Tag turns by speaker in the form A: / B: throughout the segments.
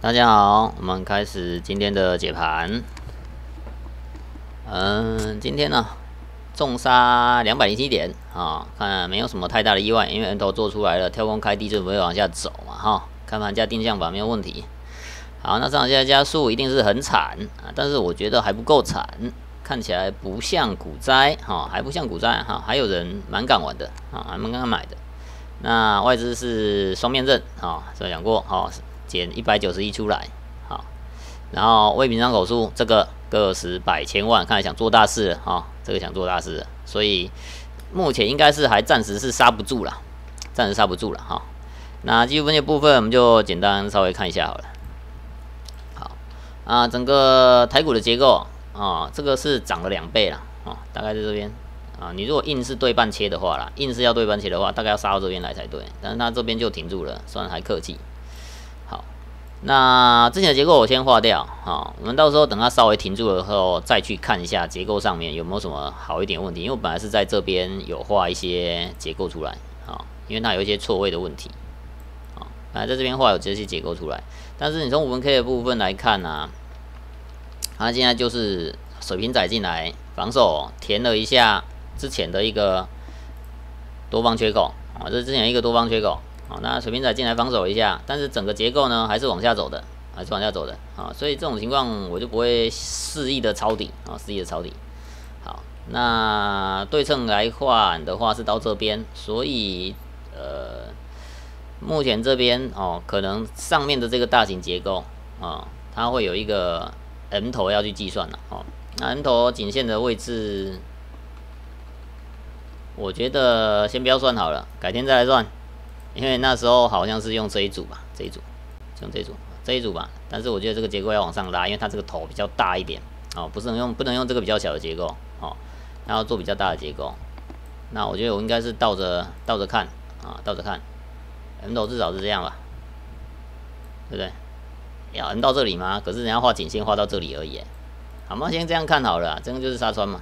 A: 大家好，我们开始今天的解盘。今天呢，重杀207点啊，看没有什么太大的意外，因为 N 头做出来了，跳空开低就不会往下走嘛，哈，看盘加定向法没有问题。好，那上下加速一定是很惨啊，但是我觉得还不够惨，看起来不像股灾哈，还不像股灾哈，还有人蛮敢玩的啊，还蛮敢买的。那外资是双面刃啊，这讲过哈。减191出来，好，然后未平仓口数这个个十百千万，看来想做大事了哈，这个想做大事了，所以目前应该是还暂时是刹不住了，暂时刹不住了哈。那技术分析部分我们就简单稍微看一下好了。好啊，整个台股的结构啊，这个是涨了2倍了啊，大概在这边啊。你如果硬是对半切的话啦，硬是要对半切的话，大概要杀到这边来才对，但是它这边就停住了，算还客气。那之前的结构我先划掉，好，我们到时候等它稍微停住了后，再去看一下结构上面有没有什么好一点问题。因为我本来是在这边有画一些结构出来，好，因为它有一些错位的问题，好，本来在这边画有这些结构出来，但是你从5分K 的部分来看啊，它现在就是水平仔进来防守填了一下之前的一个多方缺口，啊，这是之前一个多方缺口。好，那水平仔进来防守一下，但是整个结构呢还是往下走的，还是往下走的啊，所以这种情况我就不会肆意的抄底啊，肆意的抄底。好，那对称来换的话是到这边，所以目前这边哦，可能上面的这个大型结构啊，它会有一个 M 头要去计算了哦。那 M 头颈线的位置，我觉得先不要算好了，改天再来算。因为那时候好像是用这一组吧，这一组用这一组吧，但是我觉得这个结构要往上拉，因为它这个头比较大一点哦，不能用这个比较小的结构哦，要做比较大的结构。那我觉得我应该是倒着看啊，倒着看 ，M 头至少是这样吧，对不对？要 M 到这里吗？可是人家画颈线画到这里而已，好嘛，先这样看好了，这个就是杀穿嘛，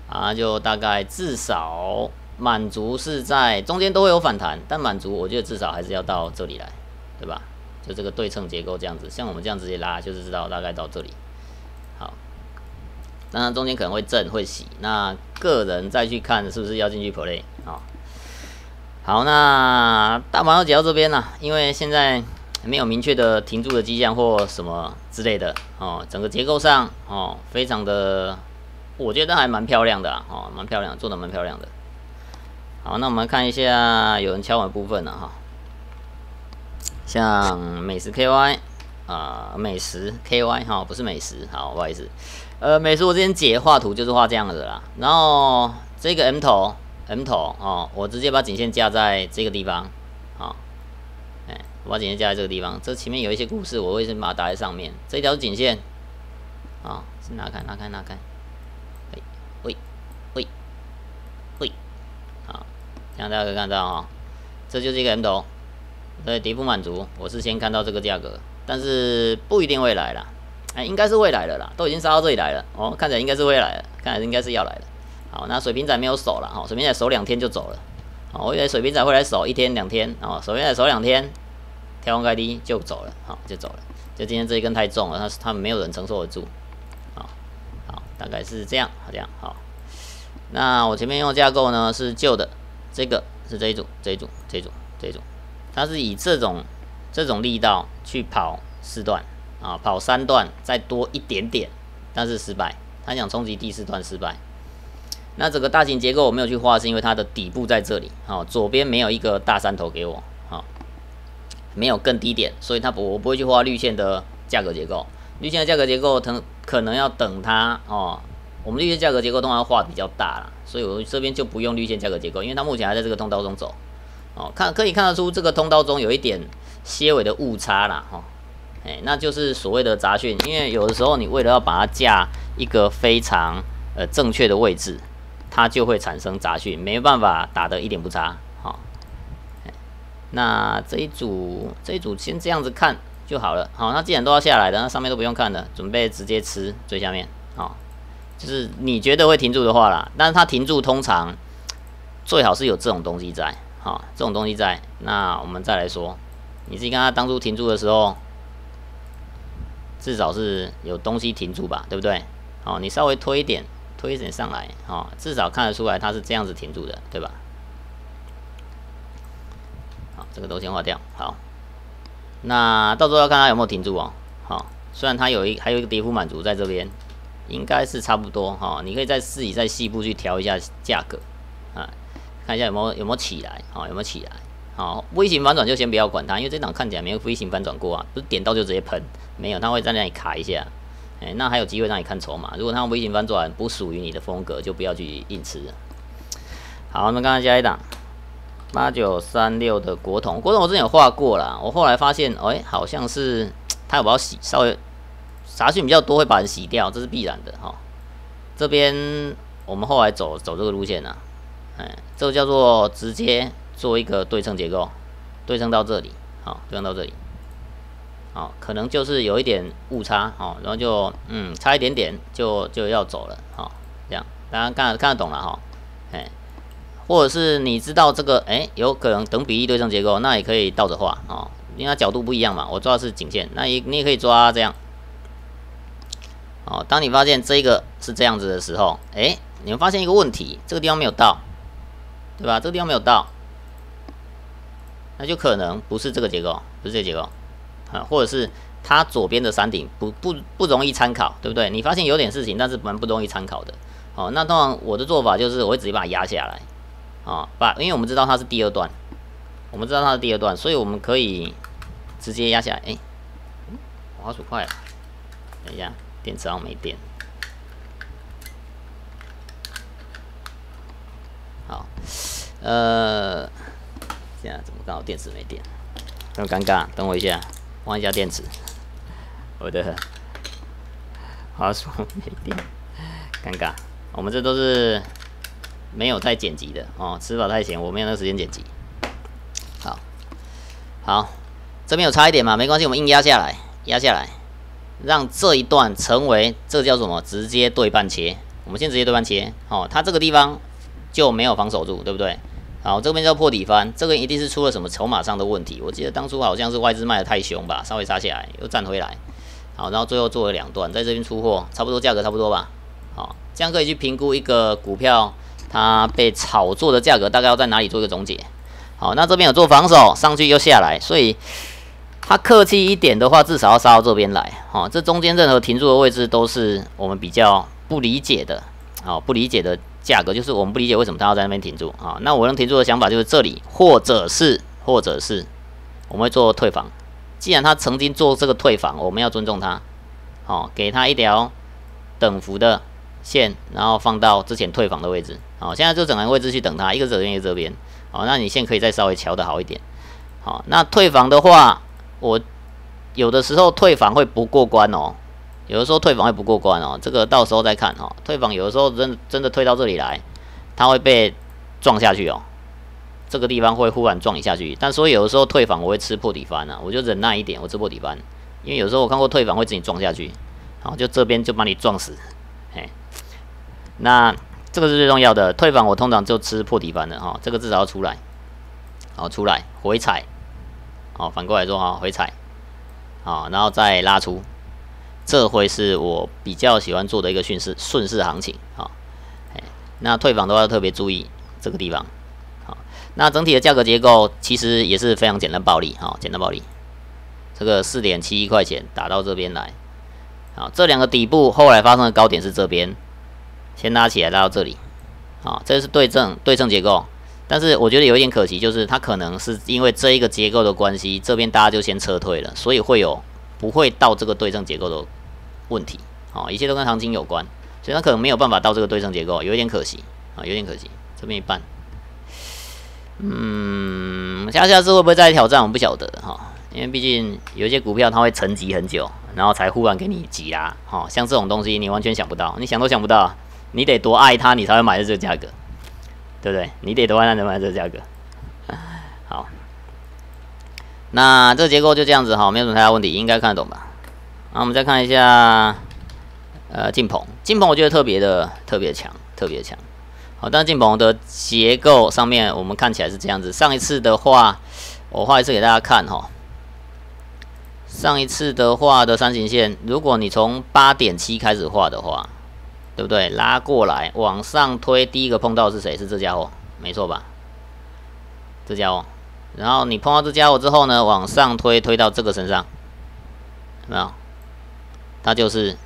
A: 啊，就大概至少。满足是在中间都会有反弹，但满足我觉得至少还是要到这里来，对吧？就这个对称结构这样子，像我们这样直接拉，就是知道大概到这里。好，当然中间可能会震会洗，那个人再去看是不是要进去 play 啊？好，那大盘要解到这边了，因为现在没有明确的停住的迹象或什么之类的哦，整个结构上哦非常的，我觉得还蛮漂亮的啊，哦，蛮漂亮，做的蛮漂亮的。好，那我们看一下有人敲碗部分了哈，像美食 KY 啊，美食 KY 哈，不是美食，好，不好意思，美食我之前解画图就是画这样的啦，然后这个 M 头哦，我直接把颈线架在这个地方，好，我把颈线架在这个地方，这前面有一些故事，我会先把它打在上面，这条颈线，啊，是拿开，喂。这样大家可以看到哈，这就是一个 M 头，对，底部满足，我是先看到这个价格，但是不一定会来啦，应该是会来了啦，都已经杀到这里来了，哦，看起来应该是会来了，看起来应该是要来了。好，那水平仔没有守了，哈，水平仔守2天就走了，好，我以为水平仔会来守1天2天，哦，水平仔守2天，跳空开低就走了，好，就走了，就今天这一根太重了，他们没有人承受得住，好，大概是这样，好，那我前面用的架构呢是旧的。这个是这一组，它是以这种力道去跑4段啊，跑3段再多一点点，但是失败。他想冲击第4段失败。那整个大型结构我没有去画，是因为它的底部在这里，好，左边没有一个大山头给我，好，没有更低点，所以我不会去画绿线的价格结构。绿线的价格结构可能要等它哦。我们绿线价格结构通常画比较大啦，所以我这边就不用绿线价格结构，因为它目前还在这个通道中走，哦，可以看得出这个通道中有一点些微的误差啦，哈，那就是所谓的杂讯，因为有的时候你为了要把它架一个非常正确的位置，它就会产生杂讯，没办法打得一点不差，好，那这一组先这样子看就好了，好，那既然都要下来的，那上面都不用看了，准备直接吃最下面，好。就是你觉得会停住的话啦，但是它停住通常最好是有这种东西在，好，这种东西在，那我们再来说，你自己看它当初停住的时候，至少是有东西停住吧，对不对？哦，你稍微推一点上来，哦，至少看得出来它是这样子停住的，对吧？好，这个都先划掉。好，那到时候要看它有没有停住哦。好，虽然它还有一个跌幅满足在这边，应该是差不多哈。你可以自己在细部去调一下价格啊，看一下有没有起来，好，有没有起来。好，微型反转就先不要管它，因为这档看起来没有微型反转过啊，不是点到就直接喷，没有，它会在那里卡一下。那还有机会让你看筹码。如果它微型反转不属于你的风格，就不要去硬吃了。好，我们刚才加一档8936的国统我之前有画过啦，我后来发现，好像是它有把它稍微杂讯比较多，会把人洗掉，这是必然的哈。这边我们后来走这个路线啊，这个叫做直接做一个对称结构，对称到这里，好，对称到这里。好，可能就是有一点误差，然后就差一点点就要走了，好，这样大家看得懂了哈，或者是你知道这个有可能等比例对称结构，那也可以倒着画哦，因为它角度不一样嘛，我抓的是颈线，那你也可以抓这样，哦，当你发现这个是这样子的时候，你会发现一个问题，这个地方没有到，对吧？这个地方没有到，那就可能不是这个结构，不是这个结构。或者是它左边的山顶不容易参考，对不对？你发现有点事情，但是蛮不容易参考的。那通常我的做法就是我会直接把它压下来，因为我们知道它是第二段，所以我们可以直接压下来。滑鼠快了，等一下，电池好像没电。好，现在怎么刚好电池没电？很尴尬，等我一下。换一下电池，我的滑鼠没电，尴尬。我们这都是没有在剪辑的哦，吃饱太闲，我没有那个时间剪辑。好，这边有差一点嘛，没关系，我们硬压下来，让这一段成为这个叫什么？直接对半切。我们先直接对半切，它这个地方就没有防守住，对不对？好，这边叫破底翻，这个一定是出了什么筹码上的问题。我记得当初好像是外资卖的太凶吧，稍微杀下来又站回来，好，然后最后做了2段，在这边出货，差不多价格差不多吧。好，这样可以去评估一个股票它被炒作的价格大概要在哪里做一个总结。好，那这边有做防守，上去又下来，所以它客气一点的话，至少要杀到这边来。好，这中间任何停住的位置都是我们比较不理解的，不理解的。价格就是我们不理解为什么它要在那边停住啊？那我能停住的想法就是这里，或者是我们会做退房。既然他曾经做这个退房，我们要尊重他，给他一条等幅的线，然后放到之前退房的位置。好，现在就整个位置去等他，一个这边一个这边。好，那你线可以再稍微调的好一点。好，那退房的话，我有的时候退房会不过关哦。有的时候退房会不过关哦，这个到时候再看哦。退房有的时候真的退到这里来，它会被撞下去哦。这个地方会忽然撞你下去，但所以有的时候退房我会吃破底翻啊，我就忍耐一点，我吃破底翻，因为有时候我看过退房会自己撞下去，好，就这边就把你撞死，那这个是最重要的，退房我通常就吃破底翻的哈，这个至少要出来，好，出来回踩，好，反过来说哈，回踩，好，然后再拉出。这会是我比较喜欢做的一个顺势行情，好，那退房的话要特别注意这个地方，好，那整体的价格结构其实也是非常简单暴力，好，简单暴力，这个4.71块钱打到这边来，好，这两个底部后来发生的高点是这边，先拉起来拉到这里，好，这是对称结构，但是我觉得有一点可惜，就是它可能是因为这一个结构的关系，这边大家就先撤退了，所以不会到这个对称结构的问题，一切都跟行情有关，所以它可能没有办法到这个对称结构，有一点可惜，有点可惜，这边一半，下次会不会再挑战，我不晓得哈，因为毕竟有一些股票它会沉寂很久，然后才忽然给你急拉，像这种东西你完全想不到，你想都想不到，你得多爱它，你才会买到这个价格，对不对？你得多爱它才买这个价格，好，那这个结构就这样子哈，没有什么太大问题，应该看得懂吧？那我们再看一下，晋鹏我觉得特别强。好，但晋鹏的结构上面我们看起来是这样子。上一次的话，我画一次给大家看哈。上一次的画的三行线，如果你从8.7开始画的话，对不对？拉过来往上推，第一个碰到是谁？是这家伙，没错吧？这家伙，然后你碰到这家伙之后呢，往上推，推到这个身上，有没有？它就是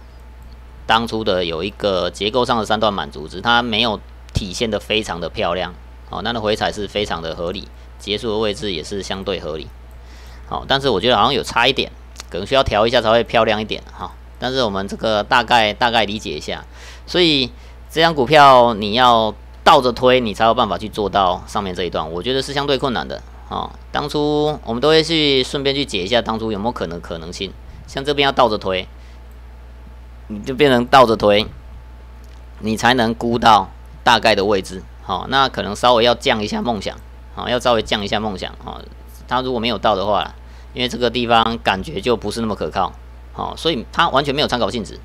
A: 当初的有一个结构上的3段满足，只是它没有体现的非常的漂亮。好，那的回踩是非常的合理，结束的位置也是相对合理。好，但是我觉得好像有差一点，可能需要调一下才会漂亮一点哈。但是我们这个大概理解一下，所以这张股票你要倒着推，你才有办法去做到上面这一段，我觉得是相对困难的。当初我们都会去顺便去解一下，当初有没有可能性，像这边要倒着推，你就变成倒着推，你才能估到大概的位置。好，那可能稍微要降一下梦想，要稍微降一下梦想。它如果没有到的话，因为这个地方感觉就不是那么可靠，所以它完全没有参考性质。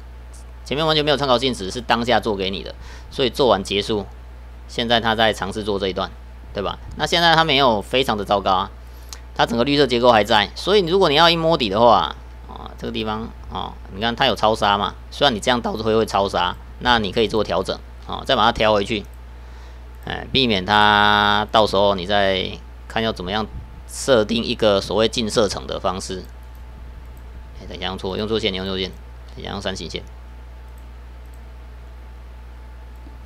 A: 前面完全没有参考性质，是当下做给你的，所以做完结束。现在他在尝试做这一段，对吧？那现在它没有非常的糟糕啊，它整个绿色结构还在，所以如果你要一摸底的话，这个地方你看它有超杀嘛，虽然你这样倒着推会超杀，那你可以做调整，再把它调回去，避免它到时候你再看要怎么样设定一个所谓近射程的方式。等一下用错线，等一下用3行线。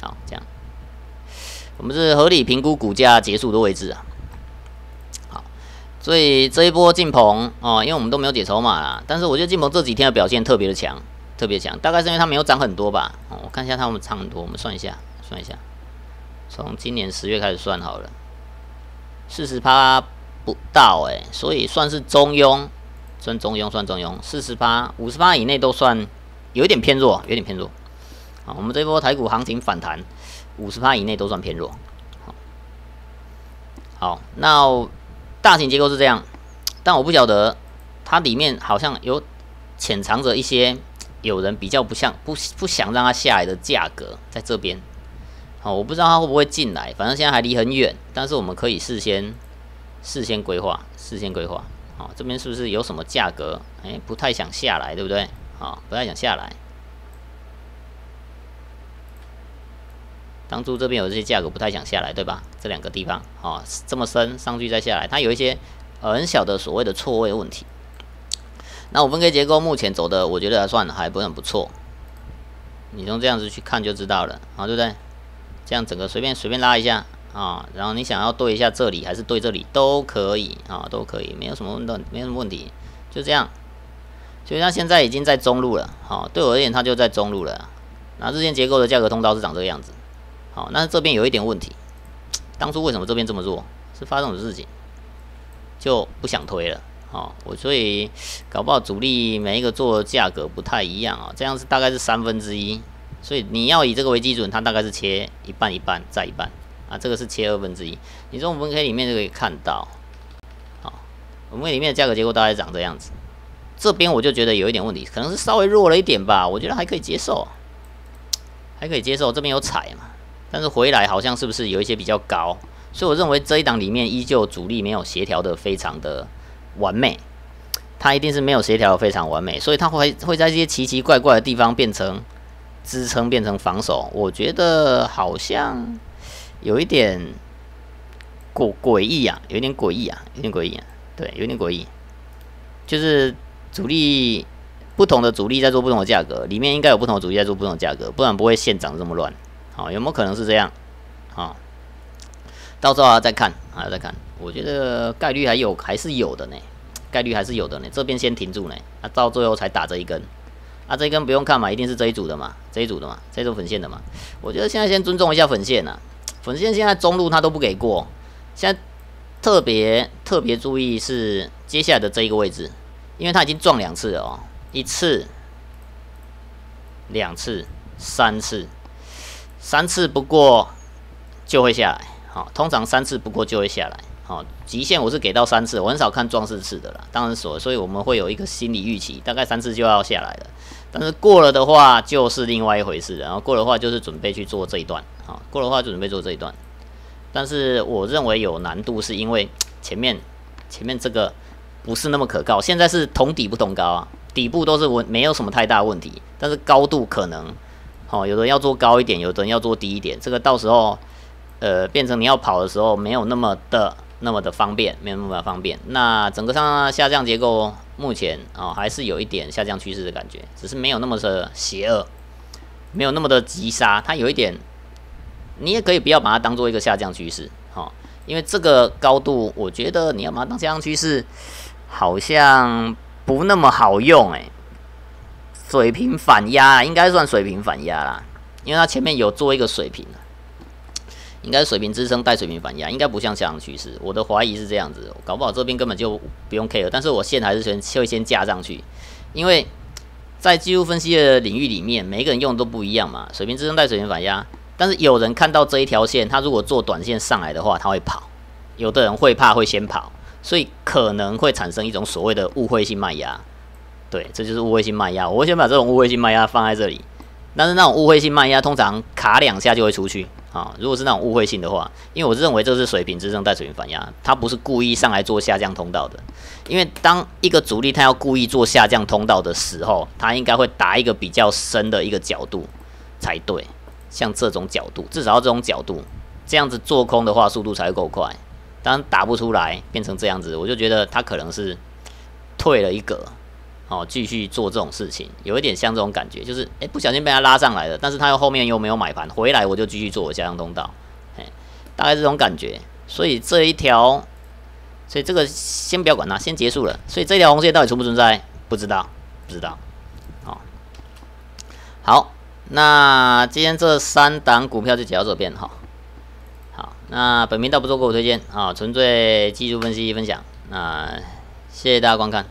A: 好，这样，我们是合理评估股价结束的位置啊。好，所以这一波进棚因为我们都没有解筹码啦，但是我觉得进棚这几天的表现特别的强，大概是因为它没有涨很多吧。我看一下它们涨很多，我们算一下，从今年10月开始算好了，40%不到所以算是中庸，40%，50%以内都算有一点偏弱，好，我们这波台股行情反弹，50%以内都算偏弱。好，那大型结构是这样，但我不晓得它里面好像有潜藏着一些有人比较不想让它下来的价格在这边。好，我不知道它会不会进来，反正现在还离很远，但是我们可以事先规划。好，这边是不是有什么价格？不太想下来，对不对？好，不太想下来。当初这边有这些价格不太想下来，对吧？这2个地方，这么深上去再下来，它有一些很小的所谓的错位问题。那5分 K 结构目前走的，我觉得还不错。你从这样子去看就知道了，对不对？这样整个随便拉一下然后你想要对一下这里还是对这里都可以都可以，没有什么问题，就这样。所以它现在已经在中路了，对我而言它就在中路了。那日线结构的价格通道是长这个样子。好，那这边有一点问题，当初为什么这边这么弱？是发生什么事情？就不想推了。所以搞不好主力每一个做的价格不太一样这样是大概是1/3，所以你要以这个为基准，它大概是切一半再一半这个是切1/2。你从5分 K 里面就可以看到，5分 K 里面的价格结构大概长这样子。这边我就觉得有一点问题，可能是稍微弱了一点吧，我觉得还可以接受，这边有踩嘛。但是回来好像是不是有一些比较高，所以我认为这一档里面依旧主力没有协调的非常的完美，它一定是没有协调的非常完美，所以它会在这些奇奇怪怪的地方变成支撑，变成防守。我觉得好像有一点诡异啊，对，有点诡异，就是不同的主力在做不同的价格，里面应该有不同的主力在做不同的价格，不然不会线涨这么乱。有没有可能是这样？到时候再看，我觉得概率还是有的呢，这边先停住呢，到最后才打这一根，这一根不用看嘛，一定是这一组的嘛，这一组粉线的嘛。我觉得现在先尊重一下粉线粉线现在中路它都不给过，现在特别注意是接下来的这一个位置，因为它已经撞2次了1次、2次、3次。3次不过就会下来，通常3次不过就会下来，极限我是给到3次，我很少看撞4次的啦，当然所以我们会有一个心理预期，大概3次就要下来了，但是过了的话就是另外一回事了，然后过了的话就是准备去做这一段，但是我认为有难度是因为前面这个不是那么可靠。现在是同底不同高啊，底部都是没有什么太大问题，但是高度可能，有的人要做高一点，有的人要做低一点，这个到时候变成你要跑的时候没有那么的方便，没有那么方便。那整个上下降结构目前还是有一点下降趋势的感觉，只是没有那么的邪恶，没有那么的急杀，它有一点，你也可以不要把它当做一个下降趋势，因为这个高度，我觉得你要把它当下降趋势，好像不那么好用水平反压应该算水平反压啦，因为它前面有做一个水平，应该是水平支撑带水平反压，应该不像下降趋势。我的怀疑是这样子，搞不好这边根本就不用 care， 但是我线还是会先架上去，因为在技术分析的领域里面，每一个人用的都不一样嘛，水平支撑带水平反压。但是有人看到这一条线，他如果做短线上来的话，他会跑；有的人会怕，会先跑，所以可能会产生一种所谓的误会性卖压。对，这就是误会性卖压。我会先把这种误会性卖压放在这里，但是那种误会性卖压通常卡2下就会出去啊。如果是那种误会性的话，因为我认为这是水平支撑带水平反压，它不是故意上来做下降通道的。因为当一个主力它要故意做下降通道的时候，它应该会打一个比较深的一个角度才对。像这种角度，至少要这种角度，这样子做空的话，速度才会够快。当打不出来，变成这样子，我就觉得他可能是退了一格，继续做这种事情，有一点像这种感觉，就是不小心被他拉上来了，但是他后面又没有买盘，回来我就继续做我下降通道，大概这种感觉。所以这个先不要管它，先结束了。所以这条红线到底存不存在？不知道。好。那今天这3档股票就讲到这边哈。好，那本频道不做个股推荐纯粹技术分析分享。那谢谢大家观看。